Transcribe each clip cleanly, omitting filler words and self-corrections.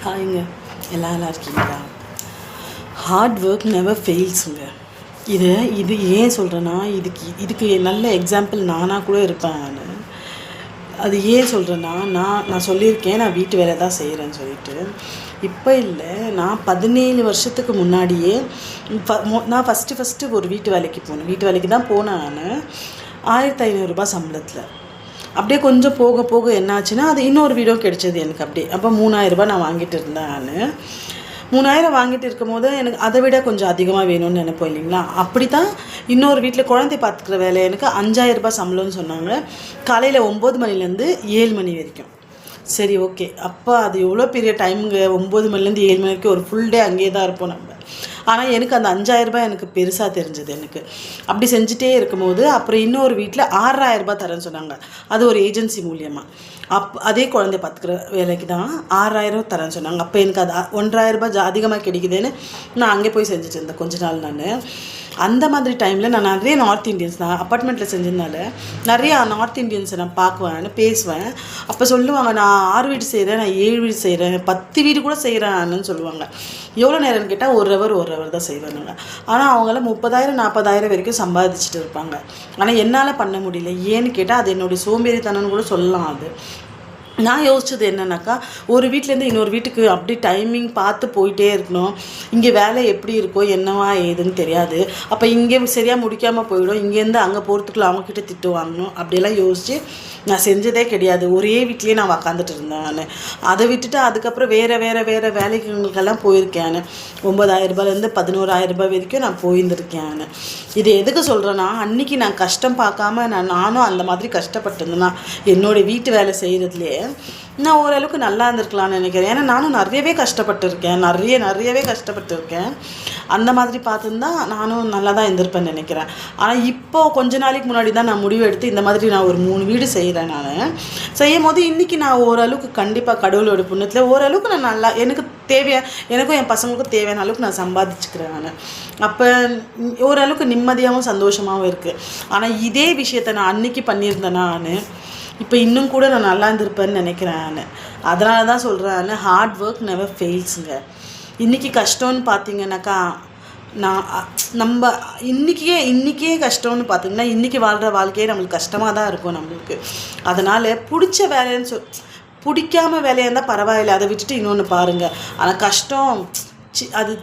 ஹாய்ங்க, எல்லாம் நல்லா இருக்கீங்களா? ஹார்ட் ஒர்க் நெவர் ஃபெயில்ஸுங்க. இது ஏன் சொல்கிறேன்னா, இதுக்கு நல்ல எக்ஸாம்பிள் நானாக கூட இருப்பேன். அது ஏன் சொல்கிறேன்னா, நான் சொல்லியிருக்கேன், நான் வீட்டு வேலை தான் செய்கிறேன்னு சொல்லிட்டு. இப்போ இல்லை, நான் 17 வருஷத்துக்கு முன்னாடியே நான் ஃபஸ்ட்டு ஒரு வீட்டு வேலைக்கு போனேன். வீட்டு வேலைக்கு தான் போனேன் நான். 1500 சம்பளத்தில். அப்படியே கொஞ்சம் போக போக என்னாச்சுன்னா, அது இன்னொரு வீடும் கிடைச்சது எனக்கு. அப்படியே அப்போ 3000 நான் வாங்கிட்டு இருந்தேன். நான் 3000 வாங்கிட்டு இருக்கும் போது எனக்கு அதை விட கொஞ்சம் அதிகமாக வேணும்னு நினைப்போம் இல்லைங்களா? அப்படி தான் இன்னொரு வீட்டில் குழந்தை பார்த்துக்கிற வேலை எனக்கு 5000 சம்பளம்னு சொன்னாங்க. காலையில் 9 மணிலேருந்து 7 மணி வரைக்கும். சரி, ஓகே. அப்போ அது எவ்வளோ பெரிய டைமுங்க. 9 மணிலேருந்து 7 மணி வரைக்கும் ஒரு ஃபுல் டே அங்கேயே தான் இருப்போம் நம்ம. ஆனால் எனக்கு அந்த 5000 எனக்கு பெருசாக தெரிஞ்சது. எனக்கு அப்படி செஞ்சுட்டே இருக்கும்போது அப்புறம் இன்னொரு வீட்டில் 6000 தரேன்னு சொன்னாங்க. அது ஒரு ஏஜென்சி மூலியமாக. அதே குழந்தைய பார்த்துக்கிற வேலைக்கு தான் 6000 தரேன்னு சொன்னாங்க. அப்போ எனக்கு அது 1000 அதிகமாக கிடைக்குதுன்னு நான் அங்கே போய் செஞ்சுட்டு இருந்தேன் கொஞ்ச நாள். நான் அந்த மாதிரி டைமில் நான் நிறைய நார்த் இண்டியன்ஸ் நான் அப்பார்ட்மெண்ட்டில் செஞ்சதுனால நிறையா நார்த் இண்டியன்ஸை நான் பார்க்குவேன், பேசுவேன். அப்போ சொல்லுவாங்க, நான் 6 வீடு செய்கிறேன், நான் 7 வீடு செய்கிறேன், 10 வீடு கூட செய்கிறேன்னு சொல்லுவாங்க. எவ்வளோ நேரம்னு கேட்டால் 1 ஹவர் தான் செய்வானுங்க. ஆனால் அவங்களாம் 30,000 40,000 வரைக்கும் சம்பாதிச்சுட்டு இருப்பாங்க. ஆனால் என்னால் பண்ண முடியல. ஏன்னு கேட்டால் அது என்னுடைய சோம்பேறித்தனம்னு கூட சொல்லலாம். அது நான் யோசிச்சது என்னன்னாக்கா, ஒரு வீட்டிலேருந்து இன்னொரு வீட்டுக்கு அப்படி டைமிங் பார்த்து போயிட்டே இருக்கணும். இங்கே வேலை எப்படி இருக்கோ என்னவா ஏதுன்னு தெரியாது. அப்போ இங்கே சரியாக முடிக்காமல் போயிடும். இங்கேருந்து அங்கே போகிறதுக்குள்ள அவங்கக்கிட்ட திட்டு வாங்கணும். அப்படியெல்லாம் யோசித்து நான் செஞ்சதே கிடையாது. ஒரே வீட்லேயே நான் உக்காந்துட்டு இருந்தேன். நான் அதை விட்டுட்டு அதுக்கப்புறம் வேறு வேலைகளுக்கெல்லாம் போயிருக்கேன். 9,000 11,000 வரைக்கும் நான் போயிருந்துருக்கேன். இது எதுக்கு சொல்கிறேன்னா, அன்றைக்கி நான் கஷ்டம் பார்க்காம நானும் அந்த மாதிரி கஷ்டப்பட்டிருந்தேன்னா என்னோடய வீட்டு வேலை செய்கிறதுலே நான் ஓரளவுக்கு நல்லா இருந்திருக்கலாம்னு நினைக்கிறேன். ஏன்னா நானும் நிறையவே கஷ்டப்பட்டுருக்கேன். அந்த மாதிரி பார்த்துருந்தா நானும் நல்லா தான் இருந்திருப்பேன்னு நினைக்கிறேன். ஆனால் இப்போது கொஞ்ச நாளைக்கு முன்னாடி தான் நான் முடிவு எடுத்து இந்த மாதிரி நான் ஒரு 3 வீடு செய்கிறேன். நான் செய்யும் போது இன்றைக்கி நான் ஓரளவுக்கு கண்டிப்பாக கடவுளோட புண்ணியத்தில் ஓரளவுக்கு நான் நல்லா எனக்கும் என் பசங்களுக்கும் தேவையான அளவுக்கு நான் சம்பாதிச்சுக்கிறேன். நான் அப்போ ஓரளவுக்கு நிம்மதியாகவும் சந்தோஷமாகவும் இருக்குது. ஆனால் இதே விஷயத்த நான் அன்றைக்கி பண்ணியிருந்தேன்னா நான் இப்போ இன்னும் கூட நான் நல்லா இருந்திருப்பேன்னு நினைக்கிறேன். நான் அதனால தான் சொல்கிறேன், ஹார்ட் ஒர்க் நெவர் ஃபெயில்ஸுங்க. இன்றைக்கி கஷ்டம்னு பார்த்தீங்கன்னாக்கா, நம்ம இன்றைக்கே கஷ்டம்னு பார்த்தீங்கன்னா, இன்றைக்கி வாழ்கிற வாழ்க்கையே நம்மளுக்கு கஷ்டமாக தான் இருக்கும் நம்மளுக்கு. அதனால் பிடிச்ச வேலைன்னு பிடிக்காம வேலையாக இருந்தால் பரவாயில்லை, அதை விட்டுட்டு இன்னொன்று பாருங்கள். ஆனால் கஷ்டம் அது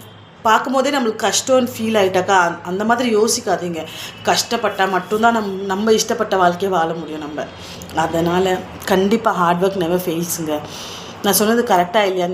பார்க்கும்போதே நம்மளுக்கு கஷ்டம்னு ஃபீல் ஆகிட்டாக்கா அந்த மாதிரி யோசிக்காதீங்க. கஷ்டப்பட்டால் மட்டும்தான் நம்ம இஷ்டப்பட்ட வாழ்க்கையை வாழ முடியும் நம்ம. அதனால் கண்டிப்பாக ஹார்ட் ஒர்க் நெவர் ஃபெயில்ஸுங்க. நான் சொன்னது கரெக்டாக இல்லையா?